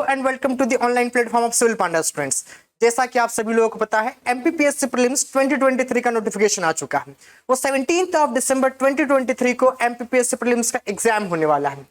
And welcome to the online platform of civil panda students. जैसा कि आप सभी लोगों को पता है, एमपीपीएससी प्रीलिम्स 2023 का नोटिफिकेशन आ चुका है। वो 17 दिसंबर 2023 को एमपीपीएससी प्रीलिम्स का एग्जाम होने वाला है।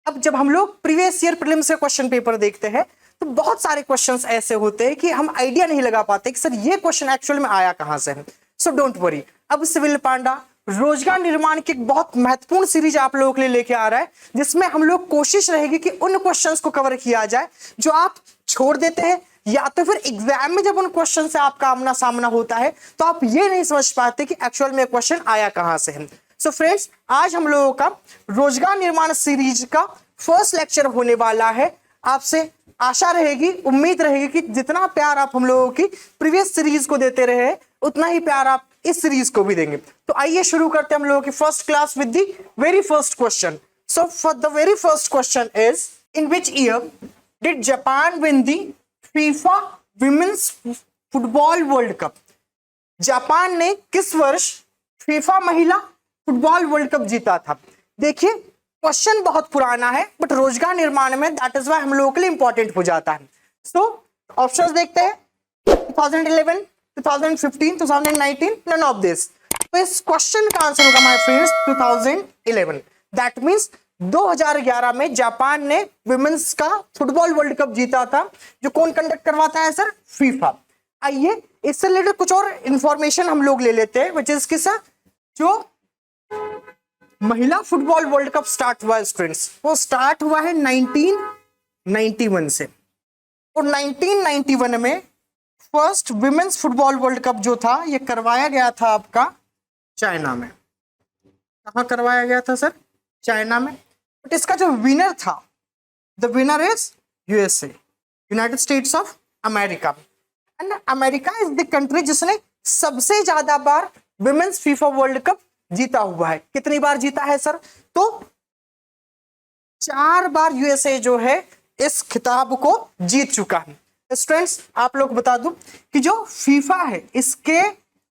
अब जब हम लोग प्रीवियस ईयर प्रीलिम्स का क्वेश्चन पेपर देखते हैं तो बहुत सारे क्वेश्चंस ऐसे होते हैं कि हम आइडिया नहीं लगा पाते कि सर ये क्वेश्चन एक्चुअल में आया कहां से है। सो डोंट वरी, अब सिविल पांडा रोजगार निर्माण की एक बहुत महत्वपूर्ण सीरीज आप लोगों के लिए लेके आ रहा है, जिसमें हम लोग कोशिश रहेगी कि उन क्वेश्चंस को कवर किया जाए जो आप छोड़ देते हैं, या तो फिर एग्जाम में जब उन क्वेश्चन से आपका आमना सामना होता है तो आप ये नहीं समझ पाते कि एक्चुअल में क्वेश्चन आया कहां से है। सो फ्रेंड्स, आज हम लोगों का रोजगार निर्माण सीरीज का फर्स्ट लेक्चर होने वाला है। आपसे आशा रहेगी, उम्मीद रहेगी कि जितना प्यार आप हम लोगों की प्रीवियस सीरीज को देते रहे उतना ही प्यार आप इस सीरीज को भी देंगे। तो आइए शुरू करते हैं हम लोगों की first class with the very first question. So for the very first question is, in which year did Japan win the FIFA women's football world cup? Japan ने किस वर्ष फीफा महिला फुटबॉल वर्ल्ड कप जीता था? देखिए, question बहुत पुराना है बट रोजगार निर्माण में दैट इज वाई हम लोगों के लिए इंपॉर्टेंट हो जाता है। सो ऑप्शंस देखते हैं, 2011, 2015, 2019, none of this। तो इस क्वेश्चन का आंसर होगा माय फ्रेंड्स 2011। दैट मींस 2011 में जापान ने विमेंस का फुटबॉल वर्ल्ड कप जीता था। जो कौन कंडक्ट करवाता है सर? फीफा। आइए इससे रिलेटेड कुछ और इंफॉर्मेशन हम लोग ले लेते हैं, विच इज किस, जो महिला फुटबॉल वर्ल्ड कप स्टार्ट हुआ है स्टूडेंट्स, वो स्टार्ट हुआ है 1991 से। और 1991 में first women's football world cup जो था ये करवाया गया था आपका चाइना में। कहां करवाया गया था सर? चाइना में। बट इसका जो विनर था, the winner is USA, United states of America. And America is the country जिसने सबसे ज्यादा बार विमेंस फीफा वर्ल्ड कप जीता हुआ है। कितनी बार जीता है सर? तो 4 बार यूएसए जो है इस खिताब को जीत चुका है। स्टूडेंट्स, आप लोग बता दूं कि जो फीफा है इसके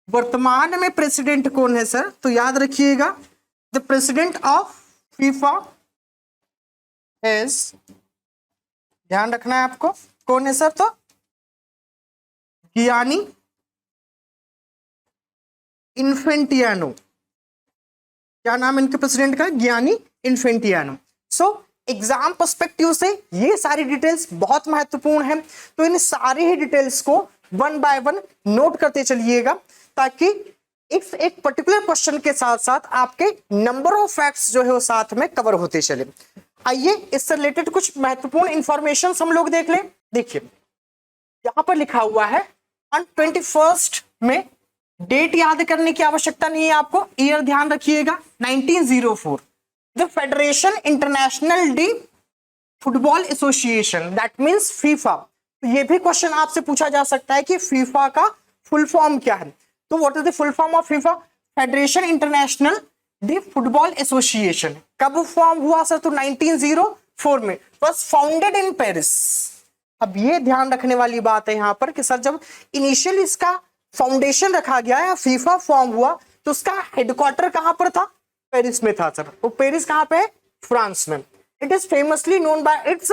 वर्तमान में प्रेसिडेंट कौन है सर? तो याद रखिएगा, the president of FIFA is, ध्यान रखना है आपको, कौन है सर? तो गियानी इन्फेंटियानो। क्या नाम इनके प्रेसिडेंट का? गियानी इन्फेंटियानो। सो एग्जाम पर्सपेक्टिव से ये सारी डिटेल्स बहुत महत्वपूर्ण है, तो इन सारी ही डिटेल्स को वन बाय वन नोट करते चलिएगा, ताकि एक पर्टिकुलर क्वेश्चन के साथ साथ आपके नंबर ऑफ फैक्ट्स जो है वो साथ में कवर होते चले। आइए इससे रिलेटेड कुछ महत्वपूर्ण इंफॉर्मेशन हम लोग देख लें। देखिए, यहां पर लिखा हुआ है ऑन 21 में, डेट याद करने की आवश्यकता नहीं है आपको, ईयर ध्यान रखिएगा, 1904, the federation international D football association, that means FIFA. तो ये भी क्वेश्चन आपसे पूछा जा सकता है कि फीफा का फुल फॉर्म क्या है। तो what is the full form of FIFA? Federation international D football association. कब फॉर्म हुआ सर? तो 1904 में। Was founded in Paris. अब ये ध्यान रखने वाली बात है यहाँ पर कि सर जब इनिशियल इसका फाउंडेशन रखा गया या फीफा फॉर्म हुआ तो उसका हेडक्वार्टर कहां पर था? पेरिस में था सर। वो पेरिस कहां पे है? फ्रांस में। It is famously known by it's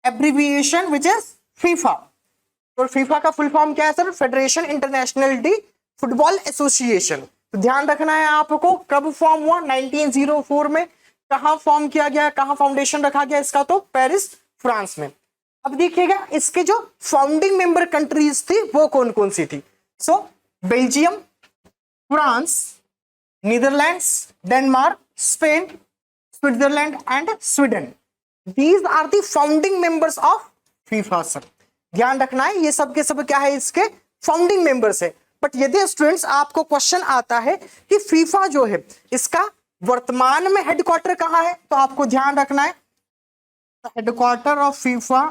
abbreviation which is FIFA. तो फीफा का फुल फॉर्म क्या है sir? Federation international D football association. तो ध्यान रखना है आपको, कब फॉर्म हुआ? 1904 में। कहां फॉर्म किया गया, कहां फाउंडेशन रखा गया इसका? तो पेरिस, फ्रांस में। अब देखिएगा इसके जो फाउंडिंग मेंबर कंट्रीज थी वो कौन कौन सी थी। So Belgium, France, Netherlands, Denmark, Spain, Switzerland and Sweden. These are the founding members of FIFA sir. ध्यान रखना है, ये सब के सब क्या है? इसके फाउंडिंग मेंबर्स है। बट यदि स्टूडेंट्स आपको क्वेश्चन आता है कि फीफा जो है इसका वर्तमान में हेडक्वार्टर कहां है, तो आपको ध्यान रखना है headquarter of FIFA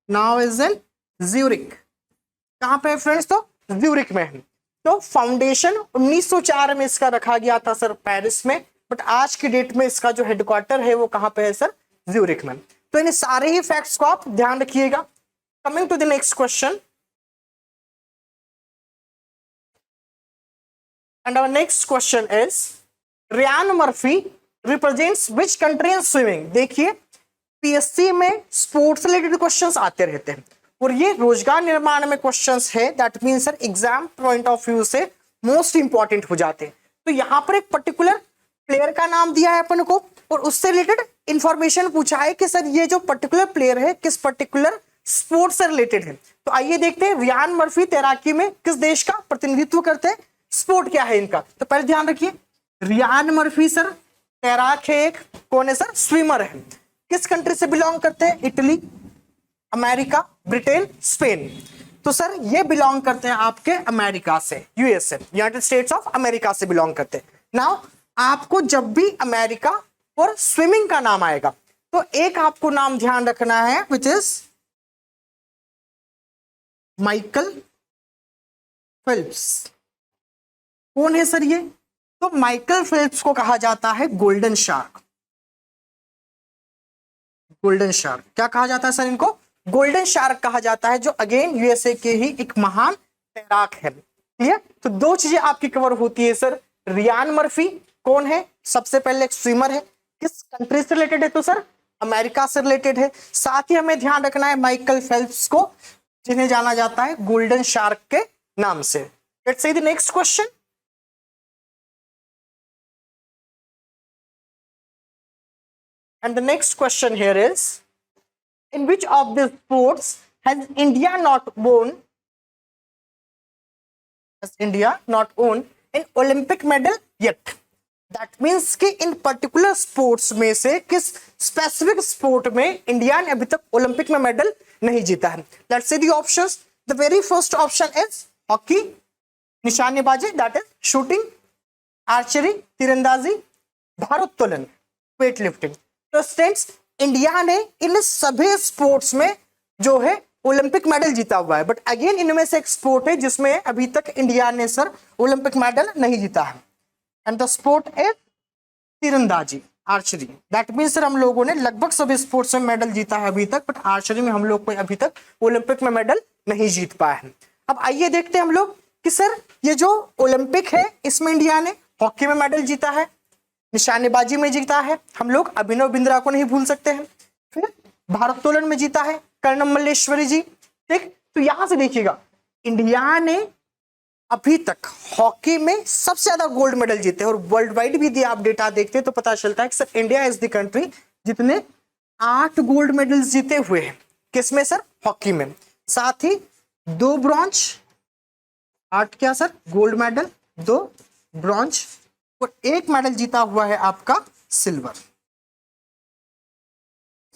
now is in Zurich. कहां पे है फ्रेंड्स? तो ज्यूरिक में है। तो फाउंडेशन 1904 में इसका रखा गया था सर पेरिस में, बट आज की डेट में इसका जो हेडक्वार्टर है वो कहां पे है सर? ज्यूरिक में। तो इन सारे ही फैक्ट्स को आप ध्यान रखिएगा। Coming to the next question, and our next question is, Ryan Murphy represents which country in swimming? देखिए, पीएससी में स्पोर्ट्स रिलेटेड क्वेश्चंस आते रहते हैं और ये रोजगार निर्माण में क्वेश्चंस है, that mean sir exam point of view से मोस्ट इंपॉर्टेंट हो जाते हैं। तो यहाँ पर एक पर्टिकुलर प्लेयर का नाम दिया है अपन को और उससे रिलेटेड इंफॉर्मेशन पूछा है कि सर ये जो पर्टिकुलर प्लेयर है किस पर्टिकुलर स्पोर्ट्स से रिलेटेड है। तो आइए देखते हैं रियान मर्फी तैराकी में किस देश का प्रतिनिधित्व करते हैं, स्पोर्ट क्या है इनका। तो पहले ध्यान रखिए रियान मर्फी सर तैराक है, एक कौन है सर, स्विमर है, किस कंट्री से बिलोंग करते हैं, इटली, अमेरिका, ब्रिटेन, स्पेन। तो सर ये बिलोंग करते हैं आपके अमेरिका से, USA, United states of America से बिलोंग करते हैं। नाउ आपको जब भी अमेरिका और स्विमिंग का नाम आएगा तो एक आपको नाम ध्यान रखना है विच इज माइकल फेल्प्स। कौन है सर ये, तो माइकल फेल्प्स को कहा जाता है गोल्डन शार्क। गोल्डन शार्क क्या कहा जाता है सर इनको, गोल्डन शार्क कहा जाता है, जो अगेन यूएसए के ही एक महान तैराक है। क्लियर, तो दो चीजें आपकी कवर होती है सर। रियान मर्फी कौन है, सबसे पहले एक स्विमर है, किस कंट्री से रिलेटेड है, तो सर अमेरिका से रिलेटेड है। साथ ही हमें ध्यान रखना है माइकल फेल्प्स को, जिन्हें जाना जाता है गोल्डन शार्क के नाम से। Let's see the next question. And the next question here is, in which of the sports has India not won an Olympic medal yet? That means कि इन पर्टिकुलर स्पोर्ट्स में से किस स्पेसिफिक स्पोर्ट में India ने अभी तक Olympic में medal नहीं जीता है। Let's see the options. The very first option is hockey, निशानेबाजी, दैट इज शूटिंग, आर्चरी, तीरंदाजी, भारोत्तोलन, वेट लिफ्टिंग। तो स्टूडेंट्स इंडिया ने इन सभी स्पोर्ट्स में जो है ओलंपिक मेडल जीता हुआ है, बट अगेन इनमें से एक स्पोर्ट है जिसमें अभी तक इंडिया ने सर ओलंपिक मेडल नहीं जीता है, एंड द स्पोर्ट इज तीरंदाजी, आर्चरी। दैट मीन्स सर हम लोगों ने लगभग सभी स्पोर्ट्स में मेडल जीता है अभी तक, बट आर्चरी में हम लोग को अभी तक ओलंपिक में मेडल नहीं जीत पाया है। अब आइए देखते हैं हम लोग कि सर ये जो ओलंपिक है इसमें इंडिया ने हॉकी में मेडल जीता है, निशानेबाजी में जीता है, हम लोग अभिनव बिंद्रा को नहीं भूल सकते हैं, फिर भारोत्तोलन में जीता है कर्णम मल्लेश्वरी जी। ठीक, तो यहां से देखिएगा इंडिया ने अभी तक हॉकी में सबसे ज्यादा गोल्ड मेडल जीते हैं और वर्ल्ड वाइड भी आप डेटा देखते हैं तो पता चलता है कि sir India is the country जितने 8 गोल्ड मेडल्स जीते हुए हैं। किसमें सर, हॉकी में। साथ ही 2 ब्रॉन्ज, 8 क्या सर गोल्ड मेडल, 2 ब्रॉन्ज और 1 मेडल जीता हुआ है आपका सिल्वर।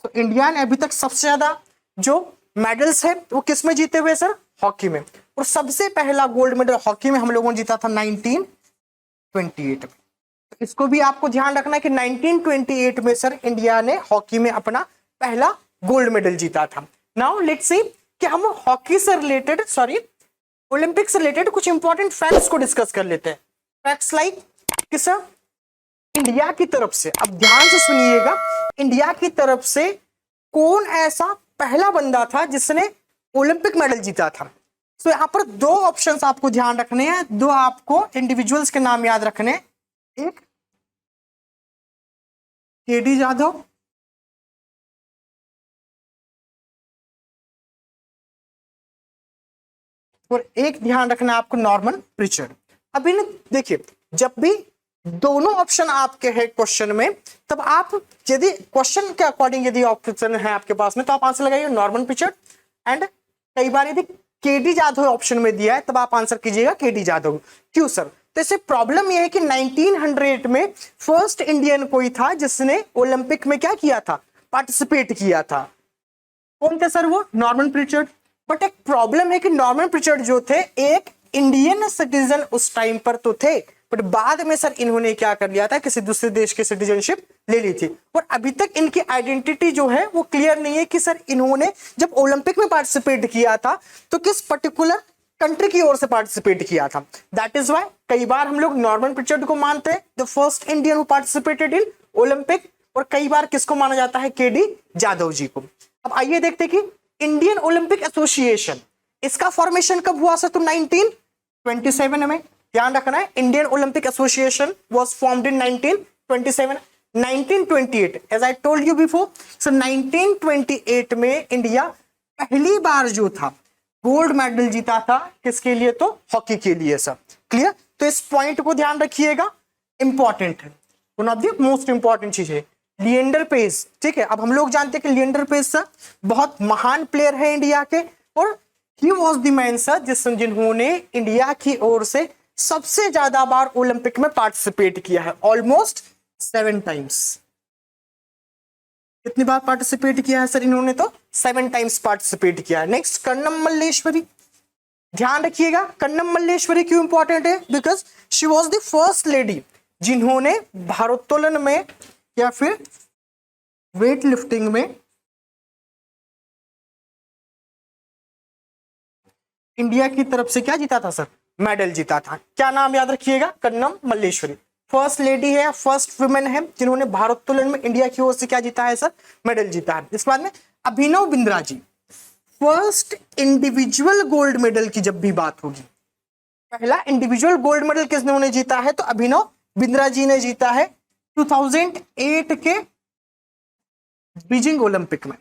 तो इंडिया ने अभी तक सबसे ज्यादा जो मेडल्स है वो किस में जीते हुए सर, हॉकी में। और सबसे पहला गोल्ड मेडल हॉकी में हम लोगों ने जीता था 1928 में। तो इसको भी आपको ध्यान रखना है कि 1928 में सर इंडिया ने हॉकी में अपना पहला गोल्ड मेडल जीता था। नाउ लेट्स सी कि हम हॉकी से रिलेटेड ओलंपिक से रिलेटेड कुछ इंपॉर्टेंट फैक्ट्स को डिस्कस कर लेते हैं। फैक्ट्स लाइक कि सर इंडिया की तरफ से, अब ध्यान से सुनिएगा, इंडिया की तरफ से कौन ऐसा पहला बंदा था जिसने ओलंपिक मेडल जीता था। तो यहां पर 2 ऑप्शंस आपको ध्यान रखने हैं, 2 आपको इंडिविजुअल्स के नाम याद रखने हैं। एक केडी जाधव और एक ध्यान रखना आपको नॉर्मन प्रिचर्ड। अब इन देखिए जब भी दोनों ऑप्शन आपके हैं क्वेश्चन में, तब आप यदि क्वेश्चन के अकॉर्डिंग यदि ऑप्शन है आपके पास में तो आप आंसर लगाइए नॉर्मन प्रिचर्ड, एंड कई बार यदि केडी जाधव ऑप्शन में दिया है तब आप आंसर कीजिएगा केडी जाधव। क्यों सर, तो इससे प्रॉब्लम यह है कि 1900 में फर्स्ट इंडियन कोई था जिसने ओलंपिक में क्या किया था, पार्टिसिपेट किया था। कौन थे सर वो, नॉर्मन प्रिचर्ड। बट एक प्रॉब्लम है कि नॉर्मन प्रिचर्ड जो थे एक इंडियन सिटीजन उस टाइम पर तो थे, बट बाद में सर इन्होंने क्या कर लिया था, किसी दूसरे देश की सिटीजनशिप ले ली थी। और अभी तक इनकी आइडेंटिटी जो है वो क्लियर नहीं है कि सर इन्होंने जब ओलंपिक में पार्टिसिपेट किया था तो किस पर्टिकुलर कंट्री की ओर से पार्टिसिपेट किया था। दैट इज वाई कई बार हम लोग नॉर्मन प्रिचर्ड को मानते हैं the first Indian who participated in Olympic, और कई बार किसको माना जाता है, केडी जाधव जी को। अब आइए देखते हैं कि इंडियन ओलंपिक एसोसिएशन, इसका फॉर्मेशन कब हुआ सर, तो 1927 में। ध्यान रखना है Indian Olympic Association was formed in 1927। 1928, as I told you before, so 1928 में इंडिया पहली बार जो था गोल्ड मेडल जीता था, किसके लिए? तो हॉकी के लिए सर। क्लियर? तो इस पॉइंट को ध्यान रखिएगा, इंपॉर्टेंट है, one of the most important चीज है। लिएंडर पेस, ठीक है, अब हम लोग जानते हैं कि लिएंडर पेस सर बहुत महान प्लेयर है इंडिया के, और he was the man sir जिन्होंने इंडिया की ओर से सबसे ज्यादा बार ओलंपिक में पार्टिसिपेट किया है, ऑलमोस्ट 7 टाइम्स। कितनी बार पार्टिसिपेट किया है सर इन्होंने? तो 7 टाइम्स पार्टिसिपेट किया है। नेक्स्ट, कर्णम मल्लेश्वरी, ध्यान रखिएगा कर्णम मल्लेश्वरी क्यों इंपॉर्टेंट है? Because she was the first lady जिन्होंने भारोत्तोलन में या फिर वेट लिफ्टिंग में इंडिया की तरफ से क्या जीता था सर? मेडल जीता था। क्या नाम याद रखिएगा? कर्णम मल्लेश्वरी। फर्स्ट लेडी है, फर्स्ट वुमेन है जिन्होंने भारोत्तोलन में इंडिया की ओर से क्या जीता है सर? मेडल जीता है। इसके बाद में Abhinav Bindra ji, first individual gold medal की जब भी बात होगी, पहला इंडिविजुअल गोल्ड मेडल किसने जीता है? तो अभिनव बिंद्रा जी ने जीता है 2008 के बीजिंग ओलंपिक में।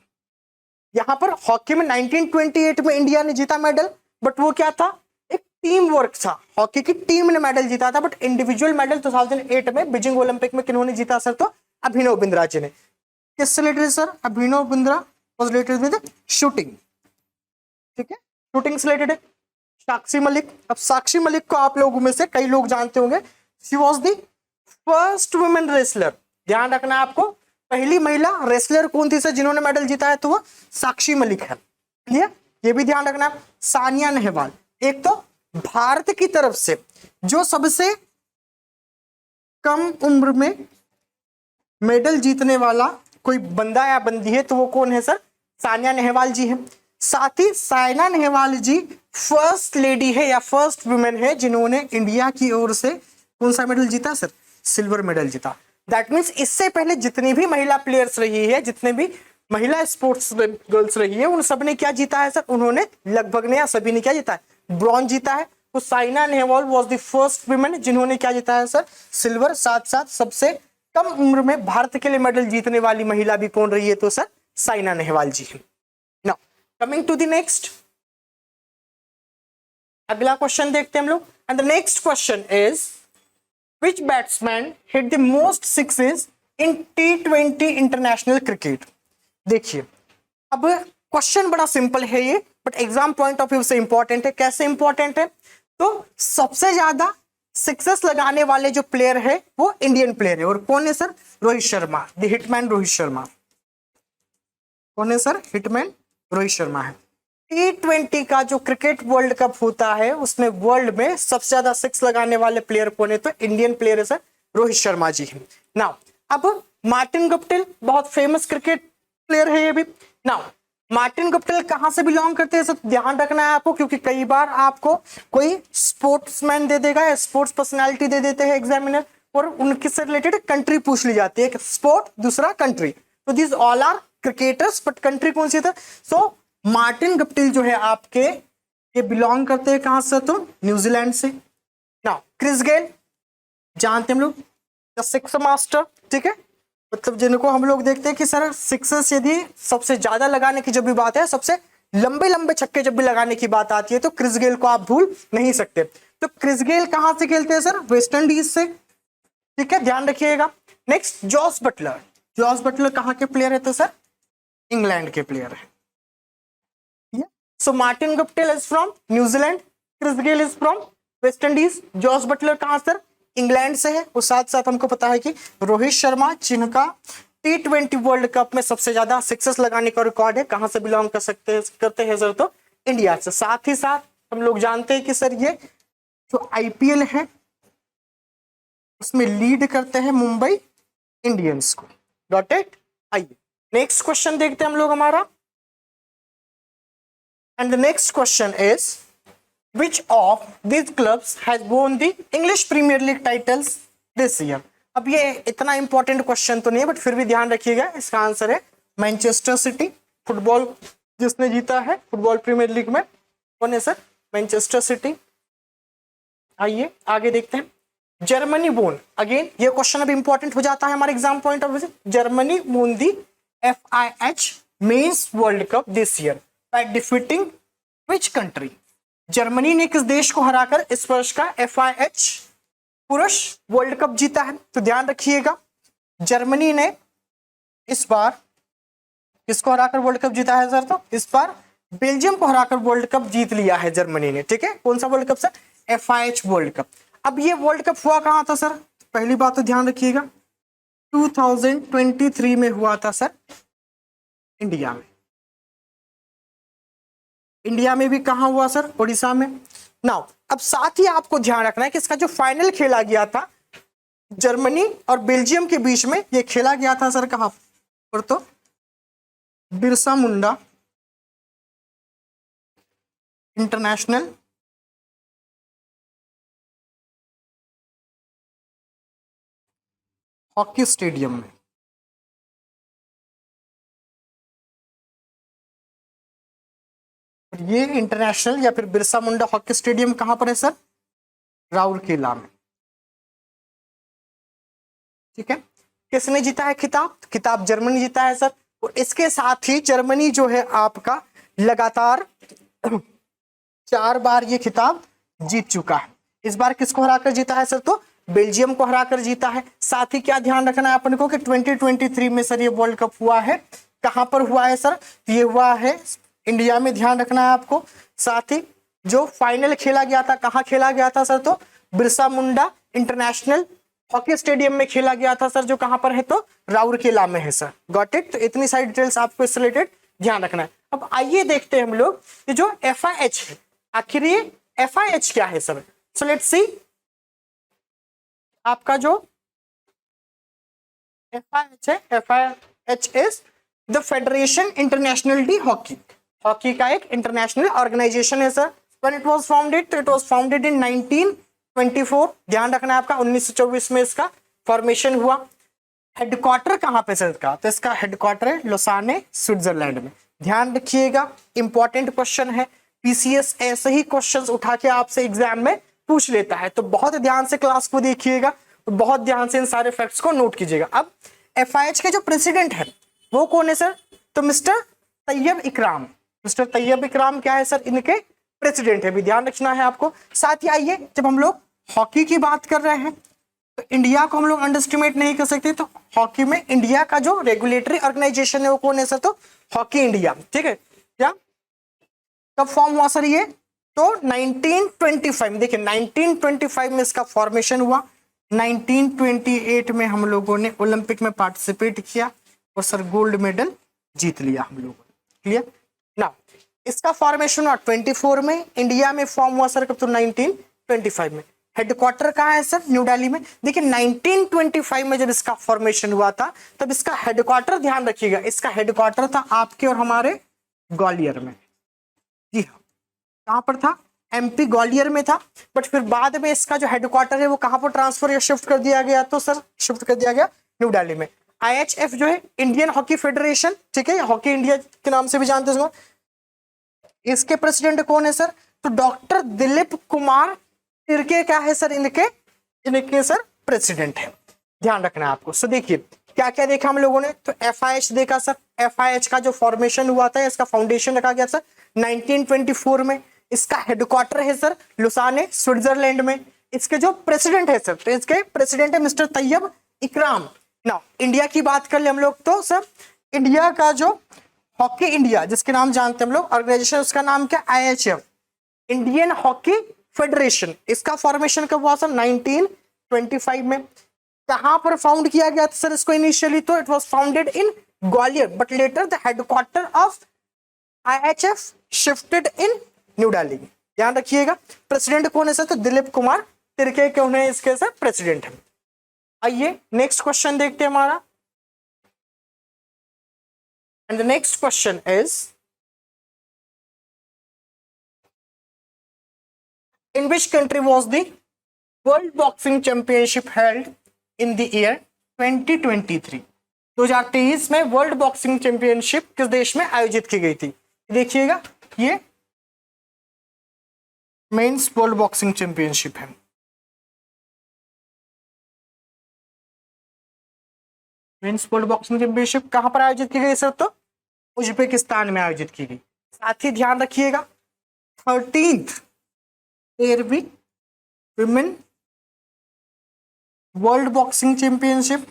यहां पर हॉकी में 1928 में इंडिया ने जीता मेडल, बट वो क्या था? एक टीम वर्क था, हॉकी की टीम ने मेडल जीता था, बट इंडिविजुअल मेडल 2008 में बीजिंग ओलंपिक में किन्होंने जीता सर? तो अभिनव बिंद्रा जी ने। किससे रिलेटेड है sir? Abhinav Bindra was related with shooting, ठीक है, शूटिंग से रिलेटेड है। साक्षी मलिक, अब साक्षी मलिक को आप लोगों में से कई लोग जानते होंगे, she was the first women wrestler. ध्यान रखना है आपको, पहली महिला रेसलर कौन थी सर जिन्होंने मेडल जीता है? तो वो साक्षी मलिक है। क्लियर? ये भी ध्यान रखना। सानिया नेहवाल, एक तो भारत की तरफ से जो सबसे कम उम्र में मेडल जीतने वाला कोई बंदा या बंदी है तो वो कौन है सर? सानिया नेहवाल जी है। साथ ही साइना नेहवाल जी फर्स्ट लेडी है या फर्स्ट वुमेन है जिन्होंने इंडिया की ओर से कौन सा मेडल जीता सर? सिल्वर मेडल जीता। दैट मीन्स इससे पहले जितनी भी महिला प्लेयर्स रही है, जितने भी महिला स्पोर्ट्स गर्ल्स रही है, उन सब ने क्या जीता है सर? उन्होंने लगभग ने या सभी ने क्या जीता है? ब्रॉन्ज जीता है। तो Saina Nehwal was the first women जिन्होंने क्या जीता है सर? सिल्वर। साथ साथ सबसे कम उम्र में भारत के लिए मेडल जीतने वाली महिला भी कौन रही है? तो sir Saina Nehwal ji. Now coming to the next, अगला क्वेश्चन देखते हैं हम लोग। And the next question is which batsman hit the most sixes in T20 international cricket? देखिए, अब क्वेश्चन बड़ा सिंपल है ये, but exam point of view से इंपॉर्टेंट है। कैसे इंपॉर्टेंट है? तो सबसे ज्यादा सिक्सेस लगाने वाले जो प्लेयर है वो इंडियन प्लेयर है, और कौन है sir? Rohit Sharma, the hitman Rohit Sharma. कौन है सर? हिटमैन रोहित शर्मा है। T20 का जो क्रिकेट वर्ल्ड कप होता है उसमें वर्ल्ड में सबसे ज्यादा सिक्स लगाने वाले प्लेयर कौन है? तो इंडियन प्लेयर है सर रोहित शर्मा जी है। नाउ अब मार्टिन गप्टिल, बहुत फेमस क्रिकेट प्लेयर है ये भी। नाउ मार्टिन गप्टिल कहां से बिलोंग करते हैं सर? ध्यान रखना है आपको, क्योंकि कई बार आपको कोई स्पोर्ट्समैन दे देगा या स्पोर्ट्स पर्सनैलिटी दे देते हैं एग्जामिनर, और उनके से रिलेटेड कंट्री पूछ ली जाती है, स्पोर्ट दूसरा कंट्री। तो this all are cricketers, but country कौन सी था? सो मार्टिन गप्टिल जो है आपके, ये बिलोंग करते हैं कहां से? तो न्यूजीलैंड से। नाउ क्रिस गेल, जानते हैं हम लोग, द सिक्स मास्टर, ठीक है, मतलब जिनको हम लोग देखते हैं कि सर सिक्सेस यदि सबसे ज्यादा लगाने की जब भी बात है, सबसे लंबे लंबे छक्के जब भी लगाने की बात आती है, तो क्रिस गेल को आप भूल नहीं सकते। तो क्रिस गेल कहां से खेलते हैं सर? वेस्ट इंडीज से, ठीक है, ध्यान रखिएगा। Next Jos Buttler, Jos Buttler कहां के प्लेयर है? तो सर इंग्लैंड के प्लेयर है। So Martin Guptill is from New Zealand, Chris Gayle is from West Indies, Jos Buttler कहां सर? इंग्लैंड से है। और साथ साथ हमको पता है कि रोहित शर्मा जिनका T20 वर्ल्ड कप में सबसे ज्यादा सिक्सेस लगाने का रिकॉर्ड है, कहां से बिलोंग करते हैं सर? तो इंडिया से। साथ ही साथ हम लोग जानते हैं कि सर ये जो IPL है उसमें लीड करते हैं मुंबई इंडियंस को। Got it? आइए नेक्स्ट क्वेश्चन देखते हैं हम लोग हमारा। And the next question is, which of these clubs has won the English Premier League titles this year? अब ये इतना इंपॉर्टेंट क्वेश्चन तो नहीं है, बट फिर भी ध्यान रखिएगा, इसका आंसर है मैनचेस्टर सिटी। फुटबॉल जिसने जीता है फुटबॉल प्रीमियर लीग में, कौन है सर? Manchester city. आइए आगे देखते हैं। जर्मनी बोन, अगेन ये क्वेश्चन अब इंपॉर्टेंट हो जाता है हमारे एग्जाम पॉइंट ऑफ व्यू से। Germany won the FIH mains world cup this year by defeating which country? Germany ने किस देश को हराकर इस वर्ष का FIH पुरुष वर्ल्ड कप जीता है? तो ध्यान रखिएगा, जर्मनी ने इस बार किसको हराकर वर्ल्ड कप जीता है सर? तो इस बार बेल्जियम को हराकर वर्ल्ड कप जीत लिया है जर्मनी ने। ठीक है, कौन सा world cup sir? FIH world cup. अब ये वर्ल्ड कप हुआ कहां था सर? पहली बात तो ध्यान रखिएगा, 2023 में हुआ था सर इंडिया में। इंडिया में भी कहां हुआ सर? उड़ीसा में। नाउ अब साथ ही आपको ध्यान रखना है कि इसका जो फाइनल खेला गया था जर्मनी और बेल्जियम के बीच में, ये खेला गया था सर कहां पर? तो Birsa Munda international hockey stadium में। ये इंटरनेशनल या फिर बिरसा मुंडा हॉकी स्टेडियम कहां पर है सर? राउरकेला में। ठीक है, किसने जीता है खिताब? खिताब जर्मनी जीता है सर। और इसके साथ ही जर्मनी जो है आपका लगातार 4 बार ये खिताब जीत चुका है। इस बार किसको हराकर जीता है सर? तो बेल्जियम को हराकर जीता है। साथ ही क्या ध्यान रखना है अपन को कि 2023 में सर ये वर्ल्ड कप हुआ है, कहां पर हुआ है सर? ये हुआ है इंडिया में, ध्यान रखना है आपको। साथ ही जो फाइनल खेला गया था कहां खेला गया था सर? तो Birsa Munda international hockey stadium में खेला गया था सर, जो कहां पर है? तो राउरकेला में है सर। Got it? तो इतनी सारी डिटेल्स आपको इससे रिलेटेड ध्यान रखना है। अब आइए देखते हैं हम लोग कि जो FIH है, आखिर ये FIH क्या है सर? सो लेट्स सी, आपका जो FIH है, FIH is the federation international D hockey. Hockey का एक इंटरनेशनल ऑर्गेनाइजेशन है sir. When it was founded? तो इट वाज फाउंडेड इन 1924। ध्यान रखना है आपका 1924 में इसका फॉर्मेशन हुआ। हेडक्वार्टर कहां पे सर इसका? तो इसका हेडक्वार्टर है लोसाने, स्विट्जरलैंड में। ध्यान रखिएगा, इंपॉर्टेंट क्वेश्चन है। PCS ऐसे ही क्वेश्चंस उठा के आपसे एग्जाम में पूछ लेता है, तो बहुत ध्यान से क्लास को देखिएगा, बहुत ध्यान से इन सारे फैक्ट्स को नोट कीजिएगा। अब FIH के जो प्रेसिडेंट है वो कौन है सर? तो मिस्टर तैयब इकराम। मिस्टर तैयब इकराम क्या है सर? इनके प्रेसिडेंट है, भी ध्यान रखना है आपको। साथ ही आइए, जब हम लोग हॉकी की बात कर रहे हैं तो इंडिया को हम लोग अंडरएस्टिमेट नहीं कर सकते। तो हॉकी में इंडिया का जो रेगुलेटरी ऑर्गेनाइजेशन है वो कौन है सर? तो हॉकी इंडिया। ठीक है, क्या कब फॉर्म हुआ सर ये? तो 1925 में। देखिए 1925 में इसका फॉर्मेशन हुआ। 1928 में हम लोगों ने ओलंपिक में पार्टिसिपेट किया और सर गोल्ड मेडल जीत लिया हम लोगों ने। क्लियर ना? इसका फॉर्मेशन हुआ 24 में, इंडिया में फॉर्म हुआ सर कब? तो 1925 में। हेडक्वार्टर कहाँ है सर? न्यू दिल्ली में। देखिए 1925 में जब इसका फॉर्मेशन हुआ था तब इसका हेडक्वार्टर, ध्यान रखिएगा, इसका हेडक्वार्टर था आपके और हमारे ग्वालियर में। जी हाँ, कहां पर था? MP ग्वालियर में था। बट फिर बाद में इसका जो हेडक्वार्टर है वो कहां पर ट्रांसफर या शिफ्ट कर दिया गया? तो सर शिफ्ट कर दिया गया न्यू दिल्ली में। IHF जो है इंडियन हॉकी फेडरेशन, ठीक है, हॉकी इंडिया के नाम से भी जानते हैं। इसके प्रेसिडेंट कौन है सर? तो डॉक्टर दिलीप कुमार तिर्के क्या है सर? इनके सर प्रेसिडेंट है। ध्यान रखना है आपको। सो देखिए क्या क्या देखा हम लोगों ने? तो FIH देखा सर। FIH का जो फॉर्मेशन हुआ था, इसका फाउंडेशन रखा गया सर 1924 में। इसका हेडक्वार्टर है सर लुसाने, स्विट्जरलैंड में। इसके जो प्रेसिडेंट है सर, तो इसके प्रेसिडेंट है मिस्टर तैयब इकराम। नाउ इंडिया की बात कर ले हम लोग, तो सर इंडिया का जो हॉकी इंडिया जिसके नाम जानते हैं हम लोग ऑर्गेनाइजेशन, उसका नाम क्या? IHF, Indian hockey federation. इसका फॉर्मेशन कब हुआ सर? 1925 में। कहां पर फाउंड किया गया था सर इसको इनिशियली? तो it was founded in Gwalior, but later the headquarter of IHF shifted in new Delhi. ध्यान रखिएगा। प्रेसिडेंट कौन है सर? तो दिलीप कुमार तिर्के कौन है इसके सर? प्रेसिडेंट है। आइए नेक्स्ट क्वेश्चन देखते हैं हमारा। And the next question is, in which country was the World Boxing Championship held in the year 2023? 2023 में वर्ल्ड बॉक्सिंग चैंपियनशिप किस देश में आयोजित की गई थी? देखिएगा, ये मेंस वर्ल्ड बॉक्सिंग चैंपियनशिप है। मेंस वर्ल्ड बॉक्सिंग चैंपियनशिप कहां पर आयोजित की गई सर? तो उज्बेकिस्तान में आयोजित की गई। साथ ही ध्यान रखिएगा 13th AIBA women world boxing championship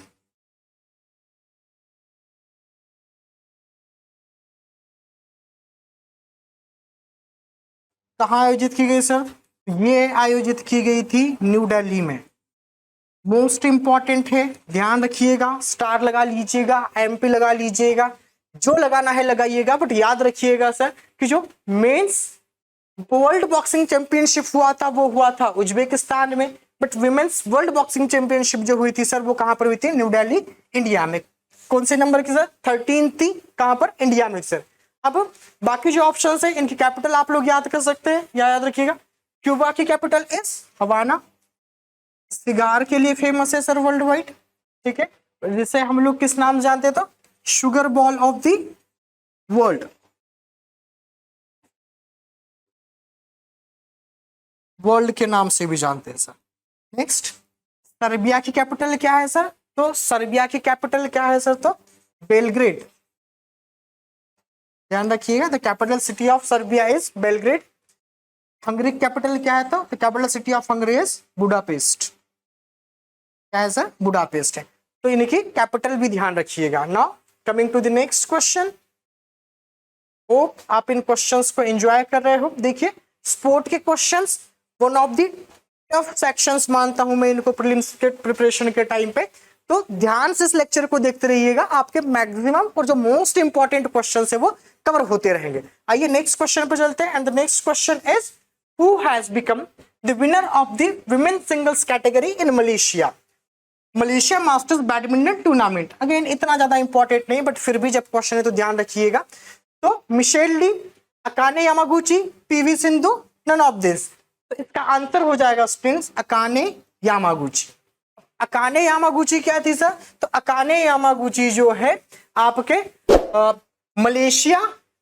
कहां आयोजित की गई सर? ये आयोजित की गई थी न्यू दिल्ली में। मोस्ट इंपॉर्टेंट है, ध्यान रखिएगा, स्टार लगा लीजिएगा, एमपी लगा लीजिएगा, जो लगाना है लगाइएगा, बट याद रखिएगा सर कि जो मेंस वर्ल्ड बॉक्सिंग चैंपियनशिप हुआ था वो हुआ था उज्बेकिस्तान में, but women's world boxing championship जो हुई थी सर वो कहां पर हुई थी? न्यू दिल्ली, इंडिया में। कौन से नंबर की सर? 13 थी। कहां पर? इंडिया में सर। अब बाकी जो ऑप्शंस है इनकी कैपिटल आप लोग याद कर सकते हैं, या याद रखिएगा क्यूबा की कैपिटल इज हवाना, सिगार के लिए फेमस है सर वर्ल्ड वाइड, ठीक है, जिसे हम लोग किस नाम जानते हैं? तो sugar ball of the world, world के नाम से भी जानते हैं सर। नेक्स्ट, सर्बिया की कैपिटल क्या है सर? तो सर्बिया की कैपिटल क्या है सर? तो बेलग्रेड। ध्यान रखिएगा, the capital city of Serbia is Belgrade. Hungary capital क्या है? तो the capital city of Hungary is Budapest. क्या है सर? बुडापेस्ट है। तो इनकी कैपिटल भी ध्यान रखिएगा। Now coming to the next question. Hope आप इन क्वेश्चंस को एंजॉय कर रहे हो। देखिए, स्पोर्ट के questions one of the tough sections मानता हूं मैं इनको प्रीलिम्स के प्रिपरेशन के टाइम पे, तो ध्यान से इस लेक्चर को देखते रहिएगा, आपके मैक्सिमम और जो मोस्ट इंपॉर्टेंट क्वेश्चंस है वो कवर होते रहेंगे। आइए नेक्स्ट क्वेश्चन पर चलते हैं, and the next question is who has become the winner of the women singles category in Malaysia? Malaysia masters badminton tournament. Again इतना ज्यादा इंपॉर्टेंट नहीं, बट फिर भी जब क्वेश्चन है तो ध्यान रखिएगा। तो Michelle Li, Akane Yamaguchi, PV Sindhu, none of this. तो इसका आंसर हो जाएगा students Akane Yamaguchi. Akane Yamaguchi क्या थी सर? तो अकाने यामागुची जो है आपके मलेशिया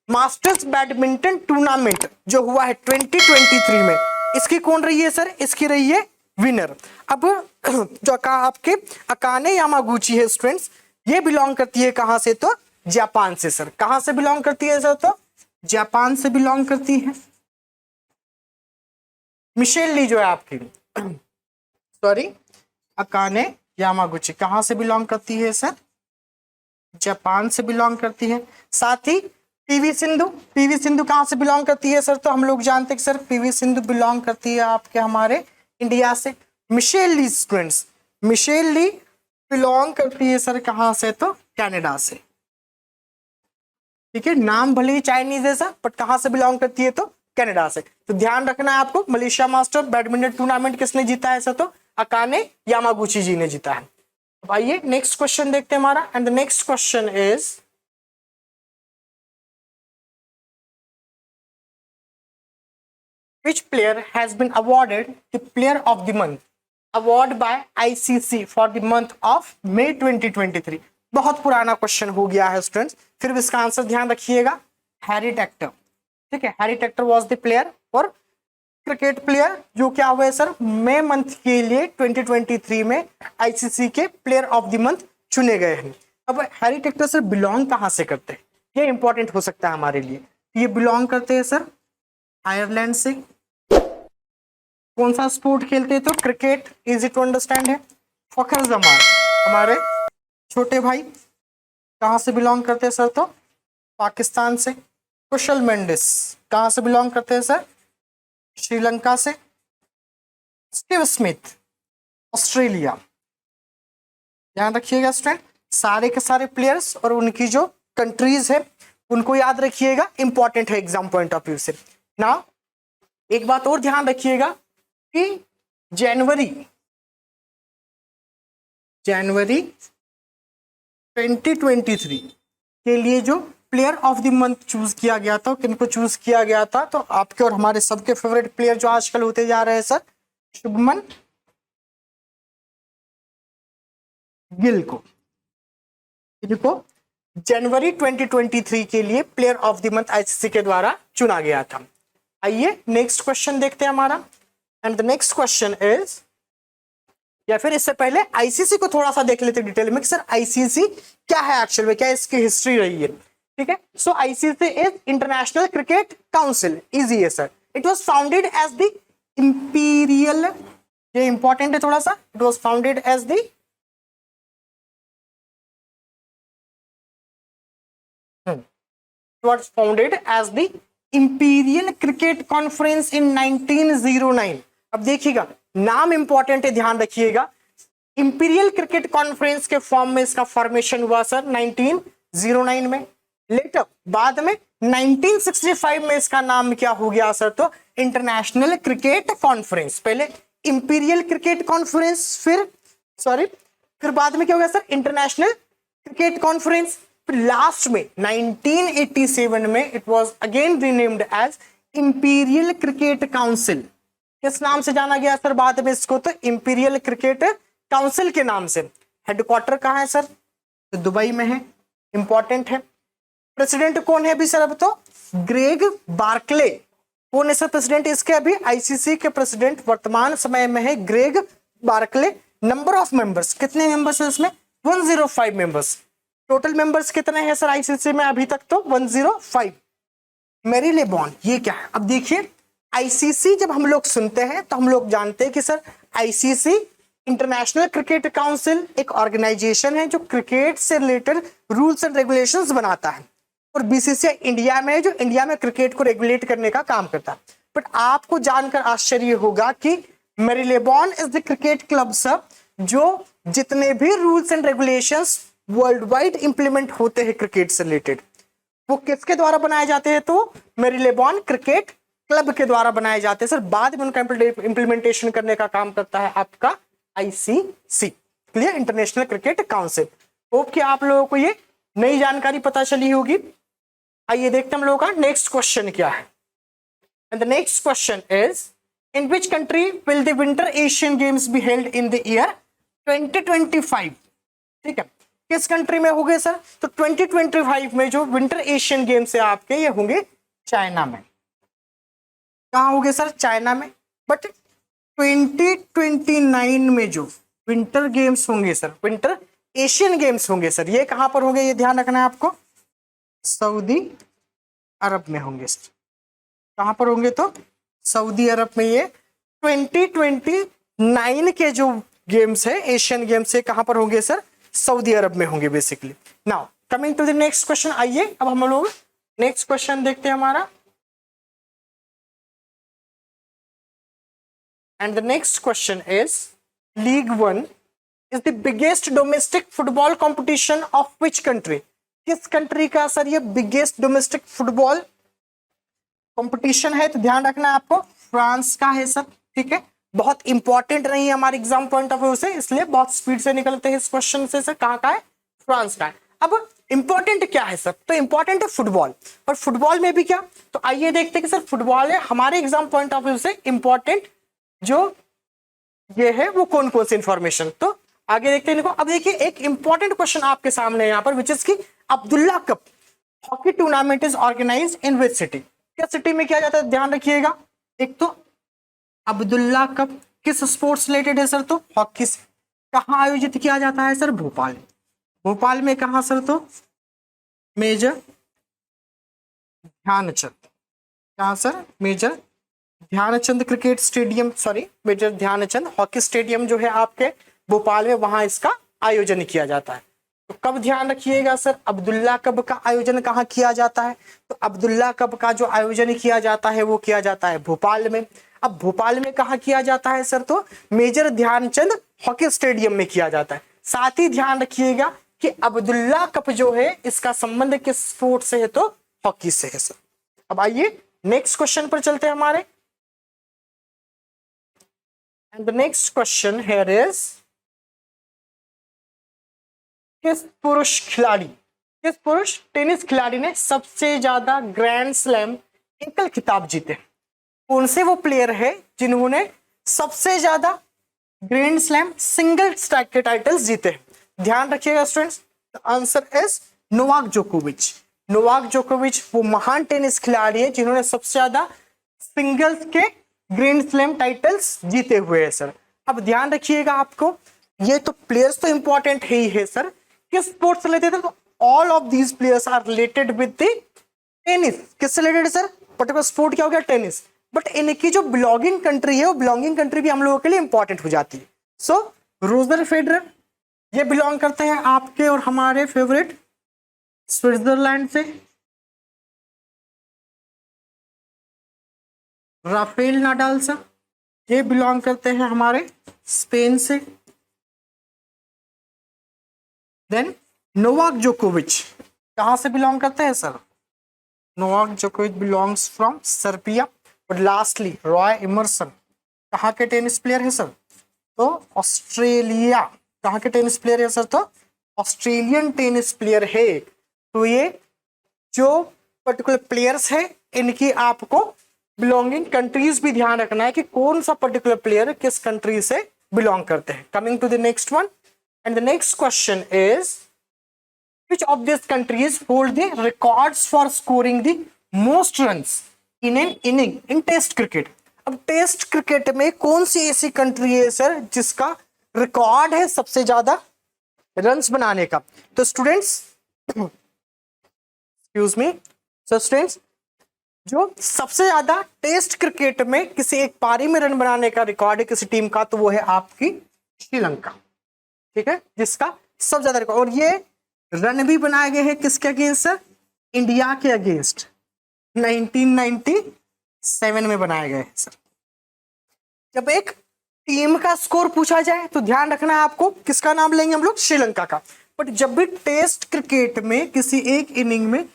मास्टर्स बैडमिंटन टूर्नामेंट जो हुआ है 2023 में, इसकी कौन रही है सर? इसकी रही है विनर। अब जो कहा आपके अकाने यामागुची है स्टूडेंट्स, ये बिलोंग करती है कहां से? तो जापान से सर। कहां से बिलोंग करती है सर? तो जापान से बिलोंग करती है। मिशेल ली जो है आपकी सॉरी अकाने यामागुची कहां से बिलोंग करती है सर? जापान से बिलोंग करती है। साथ ही पीवी सिंधु, पीवी सिंधु कहां से बिलोंग करती है सर? तो हम लोग जानते हैं सर पीवी सिंधु बिलोंग करती है आपके हमारे इंडिया से। मिशेल ली स्टूडेंट्स, मिशेल ली बिलोंग करती है सर कहां से? तो कनाडा से। ठीक है, नाम भले ही चाइनीज है सर, बट कहां से बिलोंग करती है? तो कनाडा से। तो ध्यान रखना है आपको, मलेशिया मास्टर बैडमिंटन टूर्नामेंट किसने जीता है सर? तो अकाने यामागुची जी ने जीता है। अब आइए नेक्स्ट क्वेश्चन देखते हैं हमारा, and the next question is which player has been awarded the player of the month award by ICC for the month of May 2023? बहुत पुराना क्वेश्चन हो गया है स्टूडेंट्स, फिर भी इसका आंसर ध्यान रखिएगा, हैरी टेक्टर। ठीक है, Harry Tector was the player और क्रिकेट प्लेयर जो क्या हुआ है सर मई मंथ के लिए 2023 में आईसीसी के प्लेयर ऑफ द मंथ चुने गए हैं। अब हैरी टेक्टर सर बिलोंग कहां से करते हैं, ये इंपॉर्टेंट हो सकता है हमारे लिए। ये बिलोंग करते हैं सर आयरलैंड से। कौन सा स्पोर्ट खेलते हैं? तो क्रिकेट, इजी टू अंडरस्टैंड है। फखर जमान हमारे छोटे भाई कहां से बिलोंग करते हैं सर? तो पाकिस्तान से। कुशल मेंडिस कहां से बिलोंग करते हैं सर? श्रीलंका से। Steve Smith Australia. ध्यान रखिएगा स्टूडेंट, सारे के सारे प्लेयर्स और उनकी जो कंट्रीज है उनको याद रखिएगा, इंपॉर्टेंट है एग्जाम पॉइंट ऑफ व्यू से। ना एक बात और ध्यान रखिएगा कि जनवरी 2023 के लिए जो player of the month choose किया गया था, किनको चूज किया गया था? तो आपके और हमारे सबके फेवरेट प्लेयर जो आजकल होते जा रहे हैं सर शुभमन गिल को, जिनको जनवरी 2023 के लिए player of the month ICC के द्वारा चुना गया था। आइए नेक्स्ट क्वेश्चन देखते हैं हमारा, and the next question is या फिर इससे पहले आईसीसी को थोड़ा सा देख लेते डिटेल में कि सर आईसीसी क्या है एक्चुअल में, क्या इसकी हिस्ट्री रही है। ठीक है, so ICC is International Cricket Council, easy है sir. It was founded as the Imperial, ये इंपॉर्टेंट है थोड़ा सा, it was founded as the was founded as the Imperial Cricket Conference in 1909। अब देखिएगा नाम इंपॉर्टेंट है, ध्यान रखिएगा। इंपीरियल क्रिकेट कॉन्फ्रेंस के फॉर्म में इसका फॉर्मेशन हुआ सर 1909 में। लेटर बाद में 1965 में इसका नाम क्या हो गया सर, तो इंटरनेशनल क्रिकेट कॉन्फ्रेंस। पहले इंपीरियल क्रिकेट कॉन्फ्रेंस, फिर बाद में क्या हो गया सर, इंटरनेशनल क्रिकेट कॉन्फ्रेंस। फिर लास्ट में 1987 में it was again renamed as imperial cricket council. किस नाम से जाना गया सर बाद में इसको, तो इंपीरियल क्रिकेट काउंसिल के नाम से। हेडक्वार्टर कहाँ है सर, तो दुबई में है, इंपॉर्टेंट है। प्रेसिडेंट कौन है अभी सर, अब तो ग्रेग बार्कले। कौन है सर प्रेसिडेंट इसके, अभी आईसीसी के प्रेसिडेंट वर्तमान समय में है Greg Barclay. Number of members, कितने मेंबर्स है उसमें, 105 मेंबर्स। टोटल मेंबर्स कितने हैं सर आईसीसी में अभी तक, तो 105। मेरीलेबॉन ये क्या है, अब देखिए आईसीसी जब हम लोग सुनते हैं तो हम लोग जानते हैं कि sir ICC international Cricket council एक ऑर्गेनाइजेशन है जो क्रिकेट से रिलेटेड रूल्स एंड रेगुलेशंस बनाता है, और बीसीसीआई इंडिया में जो इंडिया में क्रिकेट को रेगुलेट करने का काम करता है। बट आपको जानकर आश्चर्य होगा कि Marylebone is the cricket club sir, जो जितने भी rules and regulations worldwide implement होते हैं क्रिकेट से रिलेटेड, वो किसके द्वारा बनाए जाते हैं, तो मेरीलेबॉन क्रिकेट क्लब के द्वारा बनाए जाते हैं सर। बाद में उनका इंप्लीमेंटेशन करने का काम करता है आपका ICC, clear, international Cricket council. Hope कि आप लोगों को ये नई जानकारी पता चली होगी। आइए देखते हैं हम लोगों का नेक्स्ट क्वेश्चन क्या है। And the next question is, in which country will the winter Asian games be held in the year 2025। ठीक है, किस कंट्री में होंगे सर, तो 2025 में जो विंटर एशियन गेम्स है आपके ये होंगे चाइना में। कहाँ होंगे सर, चाइना में। बट 2029 में जो विंटर गेम्स होंगे सर, विंटर एशियन गेम्स होंगे सर, ये कहां पर होंगे, ये ध्यान रखना है आपको, सऊदी अरब में होंगे सर। कहां पर होंगे, तो सऊदी अरब में। ये 2029 के जो गेम्स है एशियन गेम्स है, कहां पर होंगे सर, सऊदी अरब में होंगे basically. Now coming to the next question, आइए अब हम लोग नेक्स्ट क्वेश्चन देखते हैं हमारा। And the next question is, league 1 is the biggest domestic football competition of which country. किस कंट्री का सर ये बिगेस्ट डोमेस्टिक फुटबॉल कंपटीशन है, तो ध्यान रखना है आपको, फ्रांस का है सर। ठीक है, बहुत इंपॉर्टेंट नहीं है हमारे एग्जाम पॉइंट ऑफ व्यू से, इसलिए बहुत स्पीड से निकलते हैं इस क्वेश्चन से। सर कहाँ का है, फ्रांस का है। अब इंपॉर्टेंट क्या है सर, तो इंपॉर्टेंट है फुटबॉल, और फुटबॉल में भी क्या, तो आइए देखते हैं कि सर फुटबॉल है हमारे एग्जाम पॉइंट ऑफ व्यू से इंपॉर्टेंट जो ये है वो कौन कौन सी इंफॉर्मेशन, तो आगे देखते हैं। देखो अब देखिए एक इंपॉर्टेंट क्वेश्चन आपके सामने है यहाँ पर, which is the Abdullah cup hockey tournament is organised in which city. क्या सिटी में किया जाता है, ध्यान रखिएगा। एक तो अब्दुल्ला कप किस स्पोर्ट्स रिलेटेड है सर, तो हॉकी से। कहाँ आयोजित किया जाता है सर, भोपाल। भोपाल में कहाँ सर, तो मेजर ध्यानचंद। कहाँ sir, major Dhyanchand cricket stadium, sorry major Dhyanchand hockey stadium जो है आपके भोपाल में, वहां इसका आयोजन किया जाता है। तो कब ध्यान रखिएगा सर, अब्दुल्ला कप का आयोजन कहाँ किया जाता है, तो अब्दुल्ला कप का जो आयोजन किया जाता है वो किया जाता है भोपाल में। अब भोपाल में कहाँ किया जाता है सर, तो मेजर ध्यानचंद हॉकी स्टेडियम में किया जाता है। साथ ही ध्यान रखिएगा कि अब्दुल्ला कप जो है इसका संबंध किस स्पोर्ट से है, तो हॉकी से है सर। अब आइए नेक्स्ट क्वेश्चन पर चलते हैं हमारे। And the next question here is, किस पुरुष टेनिस खिलाड़ी ने सबसे ज्यादा ग्रैंड स्लैम एकल खिताब जीते। कौन से वो प्लेयर है जिन्होंने सबसे ज्यादा ग्रैंड स्लैम सिंगल स्टैक के टाइटल्स जीते हैं, ध्यान रखिएगा students. The answer is Novak जोकोविच। नोवाक जोकोविच वो महान टेनिस खिलाड़ी है जिन्होंने सबसे ज्यादा सिंगल्स के ग्रैंड स्लैम टाइटल्स जीते हुए हैं सर। अब ध्यान रखिएगा आपको, ये तो प्लेयर्स तो इंपॉर्टेंट है ही है सर, किस स्पोर्ट्स से रिलेटेड है, तो all of these players are related with the tennis. किससे रिलेटेड सर, पर्टिकुलर स्पोर्ट क्या हो गया, टेनिस। बट इनकी जो बिलोंगिंग कंट्री है वो बिलोंगिंग कंट्री भी हम लोगों के लिए इंपॉर्टेंट हो जाती है। सो रोजर फेडरर ये बिलोंग करते हैं आपके और हमारे फेवरेट स्विट्जरलैंड से। राफेल नाडाल सर ये बिलोंग करते हैं हमारे स्पेन से। देन नोवाक जोकोविच कहां से बिलोंग करते हैं सर, नोवाक जोकोविच बिलोंग्स फ्रॉम सर्बिया। और लास्टली रॉय इमर्सन कहाँ के टेनिस प्लेयर है सर, तो ऑस्ट्रेलिया। कहाँ के टेनिस प्लेयर है सर, तो ऑस्ट्रेलियन टेनिस प्लेयर है। तो ये जो पर्टिकुलर प्लेयर्स है इनकी आपको बिलोंगिंग कंट्रीज भी ध्यान रखना है कि कौन सा पर्टिकुलर प्लेयर किस कंट्री से बिलोंग करते हैं। Coming to the next one, and the next question is which of these countries hold the records for scoring the most runs in an inning in test cricket। अब test cricket में कौन सी ऐसी country है sir जिसका record है सबसे ज्यादा runs बनाने का, तो students excuse me sir, students जो सबसे ज्यादा टेस्ट क्रिकेट में किसी एक पारी में रन बनाने का रिकॉर्ड है किसी टीम का, तो वो है आपकी श्रीलंका। ठीक है, जिसका सबसे ज्यादा रिकॉर्ड, और ये रन भी बनाए गए हैं किसके अगेंस्ट सर, इंडिया के अगेंस्ट 1997 में बनाए गए सर। जब एक टीम का स्कोर पूछा जाए तो ध्यान रखना है आपको किसका नाम लेंगे हम लोग, श्रीलंका का। बट जब भी टेस्ट क्रिकेट में किसी एक इनिंग में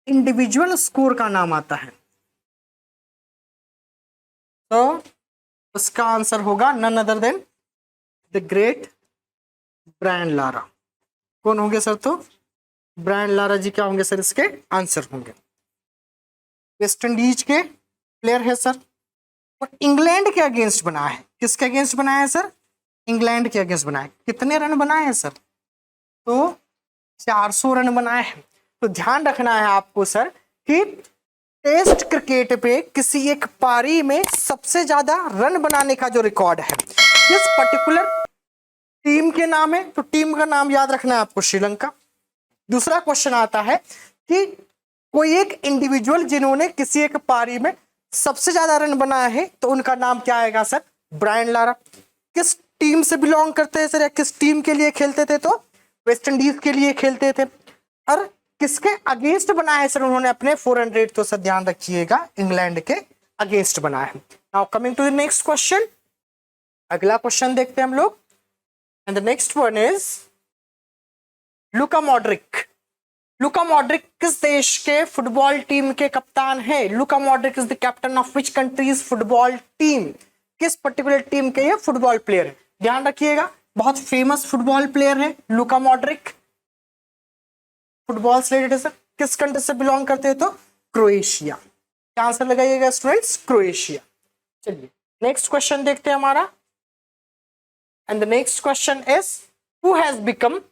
इंडिविजुअल स्कोर का नाम आता है तो उसका आंसर होगा none other than the great Brian Lara. कौन होंगे सर, तो ब्रायन लारा जी क्या होंगे सर, इसके आंसर होंगे। वेस्ट इंडीज के प्लेयर है सर, और इंग्लैंड के अगेंस्ट बना है। किसके अगेंस्ट बनाया है सर, इंग्लैंड के अगेंस्ट बनाए। कितने रन बनाए हैं सर, तो 400 रन बनाए हैं। तो ध्यान रखना है आपको सर कि टेस्ट क्रिकेट पे किसी एक पारी में सबसे ज्यादा रन बनाने का जो रिकॉर्ड है इस पर्टिकुलर टीम के नाम है, तो टीम का नाम याद रखना है आपको, श्रीलंका। दूसरा क्वेश्चन आता है कि कोई एक इंडिविजुअल जिन्होंने किसी एक पारी में सबसे ज्यादा रन बनाया है तो उनका नाम क्या आएगा सर, ब्रायन लारा। किस टीम से बिलोंग करते हैं सर, या किस टीम के लिए खेलते थे, तो वेस्ट इंडीज के लिए खेलते थे। और किसके अगेंस्ट बनाया है सर उन्होंने अपने 400, तो सर ध्यान रखिएगा इंग्लैंड के अगेंस्ट बनाया है। Now coming to the next question, अगला क्वेश्चन देखते हैं हम लोग। And the next one is Luka Modric. Luka Modric किस देश के फुटबॉल टीम के कप्तान है, Luka Modric is the captain of which country's football team. किस पर्टिकुलर टीम के ये फुटबॉल प्लेयर है, ध्यान रखिएगा, बहुत फेमस फुटबॉल प्लेयर है लुका मॉड्रिक। फुटबॉल से रिलेटेड सर, किस कंट्री से बिलोंग करते हैं, तो क्रोएशिया। क्या आंसर लगाइएगा स्टूडेंट्स, क्रोएशिया। चलिए नेक्स्ट क्वेश्चन देखते हैं हमारा। And the next question is, who has become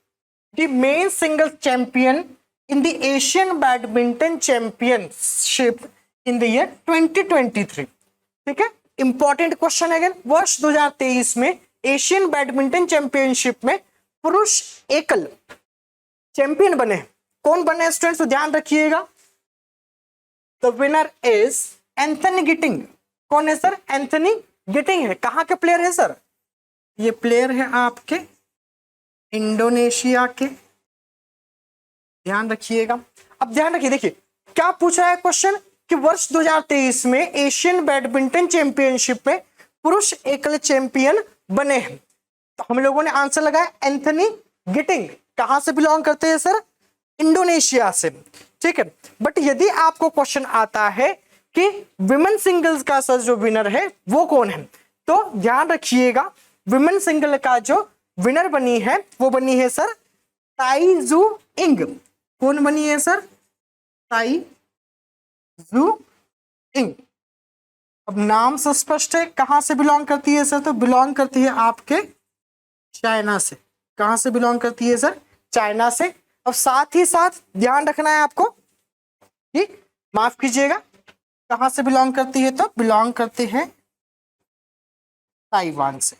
the main single champion in the Asian Badminton Championship in the year 2023? ठीक है, इंपॉर्टेंट क्वेश्चन अगेन। वर्ष 2023 में एशियन बैडमिंटन चैंपियनशिप में पुरुष एकल चैंपियन बने। कौन बने स्टूडेंट्स, तो ध्यान रखिएगा, द विनर इज एंथनी गिटिंग। कौन है सर, एंथनी गिटिंग है। कहाँ के प्लेयर है सर, ये प्लेयर है आपके इंडोनेशिया के, ध्यान रखिएगा। अब ध्यान रखिए, देखिए क्या पूछा है क्वेश्चन कि वर्ष 2023 में एशियन बैडमिंटन चैंपियनशिप में पुरुष एकल चैंपियन बने हैं, तो हम लोगों ने आंसर लगाया एंथनी गिटिंग। कहां से बिलोंग करते हैं सर, इंडोनेशिया से। ठीक है, बट यदि आपको क्वेश्चन आता है कि विमेन सिंगल्स का सर जो विनर है वो कौन है, तो ध्यान रखिएगा विमेन सिंगल का जो विनर बनी है वो बनी है सर ताई जू इंग। कौन बनी है सर, ताई जू इंग। अब नाम से स्पष्ट है, कहां से बिलोंग करती है सर, तो बिलोंग करती है आपके चाइना से। कहां से बिलोंग करती है सर, चाइना से। अब साथ ही साथ ध्यान रखना है आपको कि माफ कीजिएगा कहां से बिलोंग करती है, तो बिलोंग करते हैं ताइवान से।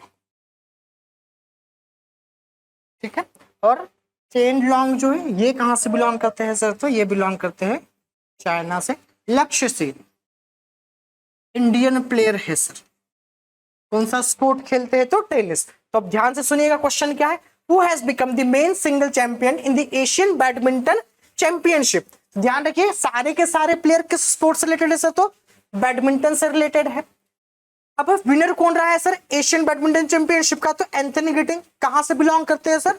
ठीक है। और चेन लॉन्ग जो है ये कहां से बिलोंग करते हैं सर? तो ये बिलोंग करते हैं चाइना से। लक्ष्य सेन इंडियन प्लेयर है सर। कौन सा स्पोर्ट खेलते हैं? तो टेनिस। तो अब ध्यान से सुनिएगा, क्वेश्चन क्या है? Who has become the men single champion in the Asian badminton championship? ध्यान रखिए, सारे के सारे प्लेयर किस स्पोर्ट से रिलेटेड है सर? तो बैडमिंटन से रिलेटेड है। अब विनर कौन रहा है सर एशियन बैडमिंटन चैंपियनशिप का? तो एंथनी गिटिंग। कहां से बिलोंग करते हैं सर?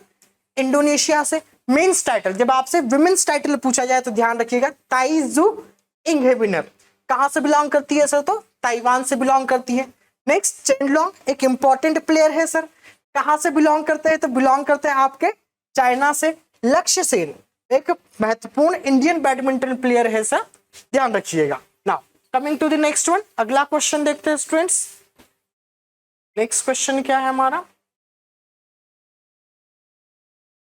इंडोनेशिया से। मेंस टाइटल, जब आपसे विमेंस टाइटल पूछा जाए तो ध्यान रखिएगा ताई जू इंग है विनर। कहां से बिलोंग करती है सर? तो ताइवान से बिलोंग करती है। नेक्स्ट, चेनलॉन्ग एक इंपॉर्टेंट प्लेयर है सर। कहां से बिलोंग करते हैं? तो बिलोंग करते हैं आपके चाइना से। लक्ष्य सेन एक महत्वपूर्ण इंडियन बैडमिंटन प्लेयर है सर, ध्यान रखिएगा। Now coming to the next one, अगला क्वेश्चन देखते हैं स्टूडेंट्स। नेक्स्ट क्वेश्चन क्या है हमारा?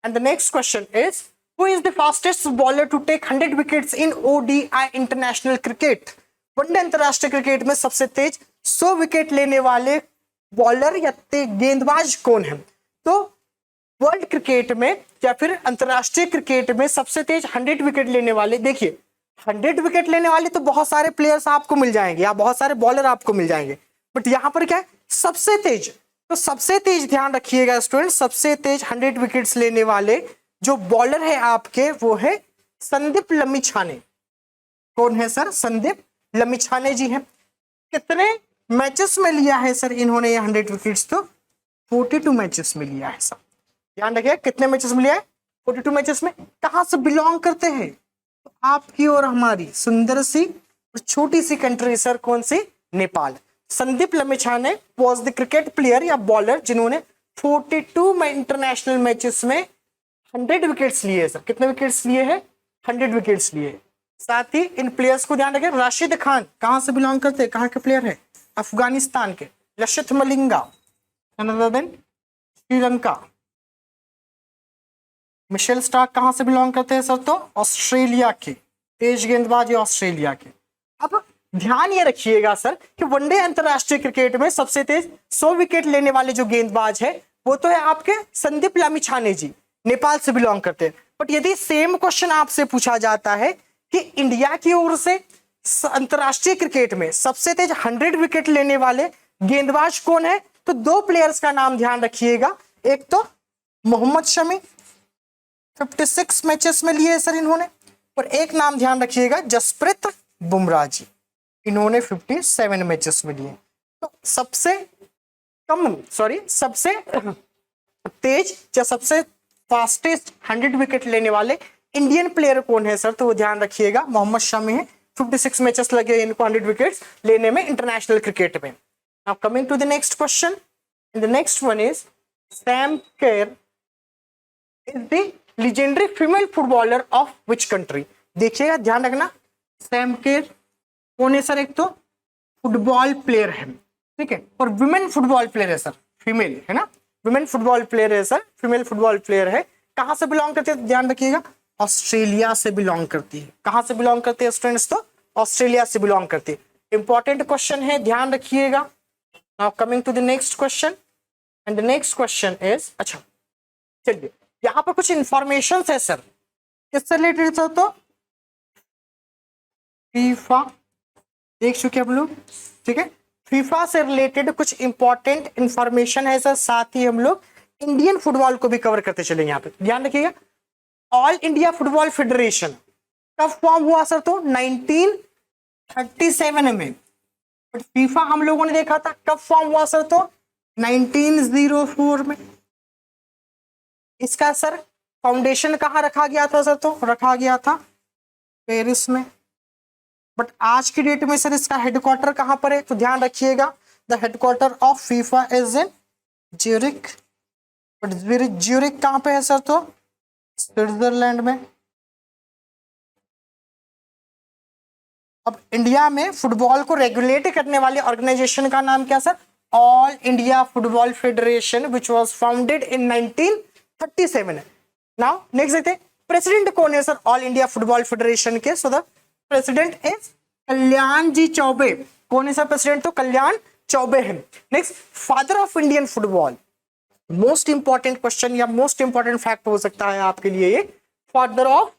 And the next question is, who is the fastest bowler to take 100 wickets in ODI international cricket? One day अंतरराष्ट्रीय क्रिकेट में सबसे तेज 100 विकेट लेने वाले बॉलर या गेंदबाज कौन है? तो वर्ल्ड क्रिकेट में या फिर अंतरराष्ट्रीय क्रिकेट में सबसे तेज 100 विकेट लेने वाले, देखिए 100 विकेट लेने वाले तो बहुत सारे प्लेयर्स आपको मिल जाएंगे या बहुत सारे बॉलर आपको मिल जाएंगे, बट यहां पर क्या है? सबसे तेज। तो सबसे तेज ध्यान रखिएगा स्टूडेंट, सबसे तेज 100 विकेट्स लेने वाले जो बॉलर है आपके वो है संदीप लमिछाने। कौन है सर? संदीप लमिछाने जी हैं। कितने मैचेस में लिया है सर इन्होंने ये 100 विकेट्स? तो 42 मैचेस में लिया है सर। ध्यान रखिए कितने मैचेस में लिया है? 42 मैचेस में। कहां से बिलोंग करते हैं? तो आपकी और हमारी सुंदर सी और छोटी सी कंट्री सर, कौन सी? Nepal. Sandeep Lamichhane was the cricket player या बॉलर जिन्होंने 42 इंटरनेशनल मैचेस में 100 विकेट्स लिए सर। कितने विकेट्स लिए हैं? 100 विकेट्स लिए। साथ ही इन प्लेयर्स को ध्यान रखें, राशिद खान कहां से बिलोंग करते हैं? कहां के प्लेयर है? अफगानिस्तान के। लसिथ मलिंगा श्रीलंका। मिशेल स्टार्क कहां से बिलोंग करते हैं सर? तो ऑस्ट्रेलिया के। तेज गेंदबाज ऑस्ट्रेलिया के। अब ध्यान ये रखिएगा सर कि वनडे अंतरराष्ट्रीय क्रिकेट में सबसे तेज 100 विकेट लेने वाले जो गेंदबाज है वो तो है आपके संदीप लामिछाने जी, नेपाल से बिलोंग करते हैं। बट यदि सेम क्वेश्चन आपसे पूछा जाता है कि इंडिया की ओर से अंतरराष्ट्रीय क्रिकेट में सबसे तेज 100 विकेट लेने वाले गेंदबाज कौन है? तो दो प्लेयर्स का नाम ध्यान रखिएगा। एक तो मोहम्मद शमी 56 मैचेस में लिए सर इन्होंने, और एक नाम ध्यान रखिएगा जसप्रीत बुमराह जी, इन्होंने 57 मैचेस में लिए। तो सबसे तेज या सबसे फास्टेस्ट 100 विकेट लेने वाले इंडियन प्लेयर कौन है सर? तो वो ध्यान रखिएगा मोहम्मद शमी है। 56 मैचेस लगे इनको 100 विकेट्स लेने में इंटरनेशनल क्रिकेट में। Now coming to the next question, and the next one is Sam Kerr is the legendary female footballer of which country? देखिएगा ध्यान रखना, सैम केर कौन है सर? एक तो फुटबॉल प्लेयर है, ठीक है, और विमेन फुटबॉल प्लेयर है सर, फीमेल है ना, विमेन फुटबॉल प्लेयर है सर, फीमेल फुटबॉल प्लेयर है। कहां से बिलोंग करती है? ध्यान रखिएगा ऑस्ट्रेलिया से बिलोंग करती है। कहां से बिलोंग करती है स्टूडेंट्स? तो ऑस्ट्रेलिया से बिलोंग करती है। इंपॉर्टेंट क्वेश्चन है, ध्यान रखिएगा। Now coming to the next question, and the next question is, अच्छा चलिए यहां पर कुछ इंफॉर्मेशन है सर, किससे रिलेटेड सर? तो फीफा देख चुके हम लोग, ठीक है, फीफा से रिलेटेड कुछ इंपॉर्टेंट इंफॉर्मेशन है सर। साथ ही हम लोग इंडियन फुटबॉल को भी कवर करते चलेंगे। यहाँ पे ध्यान रखिएगा, ऑल इंडिया फुटबॉल फेडरेशन कब फॉर्म हुआ सर? तो 1937 में। बट फीफा हम लोगों ने देखा था कब फॉर्म हुआ सर? तो 1904 में। इसका सर फाउंडेशन कहाँ रखा गया था सर? तो रखा गया था पेरिस में। बट आज की डेट में सर इसका हेडक्वार्टर कहां पर है? तो ध्यान रखिएगा the headquarter of FIFA is in Zurich. But Zurich कहां पे है सर? तो स्विट्जरलैंड में। अब इंडिया में फुटबॉल को रेगुलेट करने वाले ऑर्गेनाइजेशन का नाम क्या sir? All India football federation which was founded in 1937। Now next देखते हैं प्रेसिडेंट कौन है sir all India football federation के? सो द प्रेसिडेंट इज कल्याण जी चौबे। कौन है सर प्रेसिडेंट? तो कल्याण चौबे है। Next, father of Indian football, most important question या मोस्ट इंपॉर्टेंट फैक्ट हो सकता है आपके लिए ये। फादर ऑफ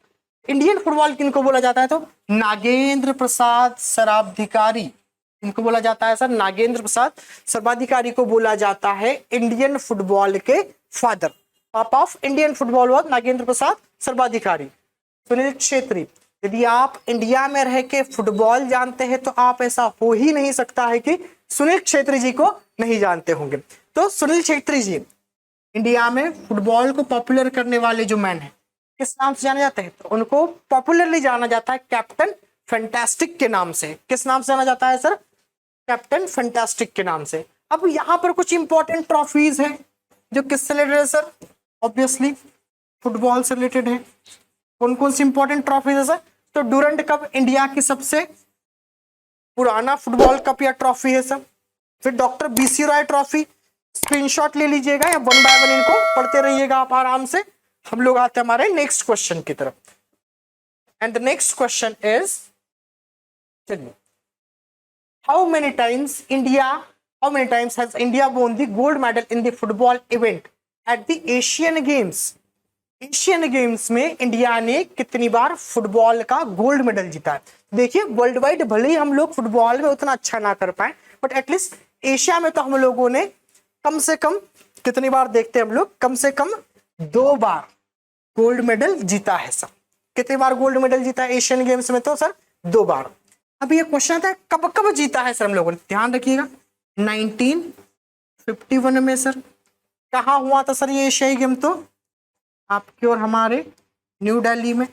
इंडियन फुटबॉल किनको बोला जाता है? तो नागेंद्र प्रसाद सर्वाधिकारी। इनको बोला जाता है सर, नागेंद्र प्रसाद सर्वाधिकारी को बोला जाता है इंडियन फुटबॉल के father. Papa of Indian football was Nagendra Prasad Sarbadhikari. Sunil Chhetri, यदि आप इंडिया में रह के फुटबॉल जानते हैं तो आप ऐसा हो ही नहीं सकता है कि सुनील छेत्री जी को नहीं जानते होंगे। तो सुनील छेत्री जी इंडिया में फुटबॉल को पॉपुलर करने वाले जो मैन हैं, किस नाम से जाने जाते हैं? तो उनको पॉपुलरली जाना जाता है कैप्टन फैंटास्टिक के नाम से। किस नाम से जाना जाता है सर? कैप्टन फैंटास्टिक के नाम से। अब यहाँ पर कुछ इंपॉर्टेंट ट्रॉफीज हैं जो किससे रिलेटेड है सर? ऑब्वियसली फुटबॉल से रिलेटेड है। कौन कौन सी इंपॉर्टेंट ट्रॉफीज है सर? तो डूरंट कप इंडिया की सबसे पुराना फुटबॉल कप या ट्रॉफी है सर। फिर doctor BC Roy trophy, screenshot ले लीजिएगा या वन बाय वन इनको पढ़ते रहिएगा आप आराम से। हम लोग आते हैं हमारे नेक्स्ट क्वेश्चन की तरफ। And the next question is, चलिए, how many times has India won the gold medal in the football event at the Asian Games? Asian Games में इंडिया ने कितनी बार फुटबॉल का गोल्ड मेडल जीता है? देखिए, वर्ल्ड वाइड भले ही हम लोग फुटबॉल में उतना अच्छा ना कर पाए, बट एटलीस्ट एशिया में तो हम लोगों ने कम से कम कितनी बार देखते हैं हम लोग? कम से कम 2 बार गोल्ड मेडल जीता है सर। कितनी बार गोल्ड मेडल जीता है एशियन गेम्स में? तो सर 2 बार। अब ये क्वेश्चन आता है कब कब जीता है सर हम लोगों ने? ध्यान रखिएगा, 1951 में सर। कहाँ हुआ था सर ये एशियाई गेम? तो आपके और हमारे न्यू दिल्ली में।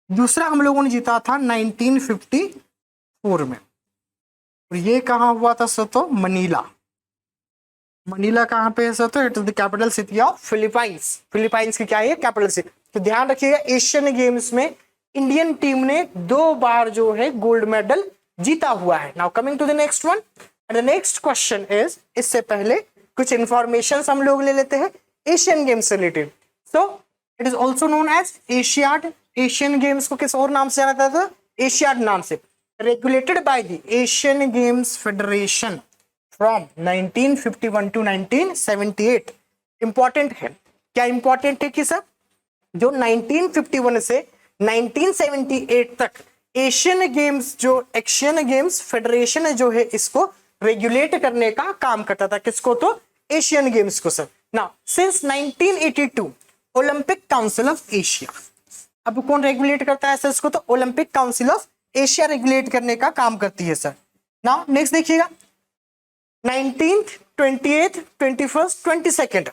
दूसरा हम लोगों ने जीता था 1954 में। और ये कहाँ हुआ था सर? तो मनीला। मनीला कहाँ पे है सर? तो it is the capital city of Philippines. Philippines की क्या है? Capital city. तो ध्यान रखिएगा, एशियन गेम्स में इंडियन टीम ने 2 बार जो है गोल्ड मेडल जीता हुआ है। Now coming to the next one and the next question is, इससे पहले कुछ इंफॉर्मेशन हम लोग ले लेते हैं एशियन गेम्स से रिलेटेड। So it is also known as Asiad. Asian games को किस और नाम से जाना जाता था? एशियाड नाम से। Regulated by the Asian games federation from 1951 to 1978। Important है। क्या इंपॉर्टेंट है कि सर जो 1951 से 1978 तक एशियन गेम्स फेडरेशन जो है इसको रेगुलेट करने का काम करता था। किसको? तो एशियन गेम्स को sir. Now since 1982 Olympic council of Asia. अब कौन रेगुलेट करता है सर इसको? तो Olympic council of Asia regulate करने का काम करती है सर। नाउ नेक्स्ट देखिएगा, 19th, 20th, 21st, 22nd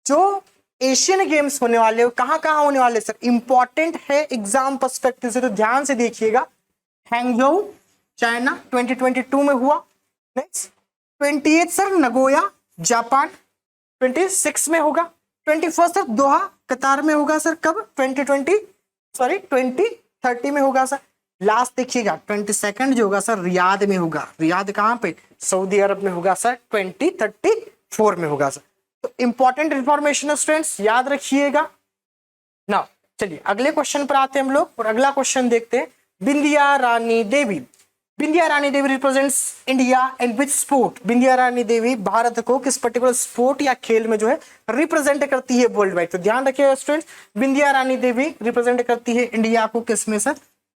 जो एशियन गेम्स होने वाले हो, कहां कहां होने वाले सर? इंपॉर्टेंट है एग्जाम पर्सपेक्टिव से, तो ध्यान से देखिएगा। हैंगझोउ चाइना 2022 में हुआ। नेक्स्ट 28 सर नगोया जापान 26 में होगा। 21 सर दोहा कतार में होगा सर। कब? 2030 में होगा सर। लास्ट देखिएगा 22 जो होगा सर रियाद में होगा। रियाद कहां पे? सऊदी अरब में होगा सर। 2034 में होगा सर। तो इंपॉर्टेंट इंफॉर्मेशन स्टूडेंट्स याद रखिएगा। नाउ चलिए अगले क्वेश्चन पर आते हैं हम लोग और अगला क्वेश्चन देखते हैं। Bindya Rani Devi represents India in which sport? Bindya Rani Devi Bharat को किस पर्टिकुलर स्पोर्ट या खेल में जो है रिप्रेजेंट करती है वर्ल्ड वाइड? तो ध्यान रखिएगा स्टूडेंट्स, बिंदिया रानी देवी रिप्रेजेंट करती है इंडिया को किस में सर?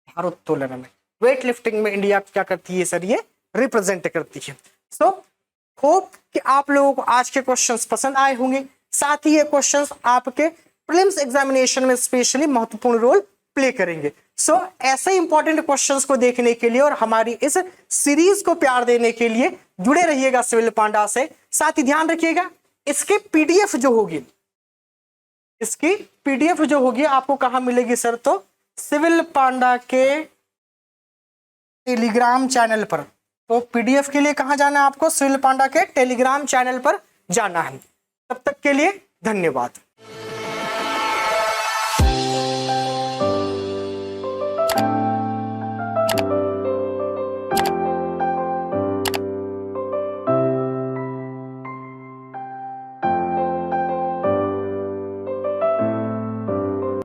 भारोत्तोलन में। वेट लिफ्टिंग में इंडिया क्या करती है सर? ये रिप्रेजेंट करती है। सो होप कि आप लोगों को आज के क्वेश्चंस पसंद आए होंगे। साथ ही ये क्वेश्चंस आपके प्रीलिम्स एग्जामिनेशन में स्पेशली महत्वपूर्ण रोल प्ले करेंगे। सो ऐसे इंपॉर्टेंट क्वेश्चंस को देखने के लिए और हमारी इस सीरीज को प्यार देने के लिए जुड़े रहिएगा सिविल पांडा से। साथ ही ध्यान रखिएगा इसके पीडीएफ जो होगी, इसकी पीडीएफ जो होगी आपको कहां मिलेगी सर? तो सिविल पांडा के टेलीग्राम चैनल पर। तो पीडीएफ के लिए कहां जाना है आपको? सिविल पांडा के टेलीग्राम चैनल पर जाना है। तब तक के लिए धन्यवाद।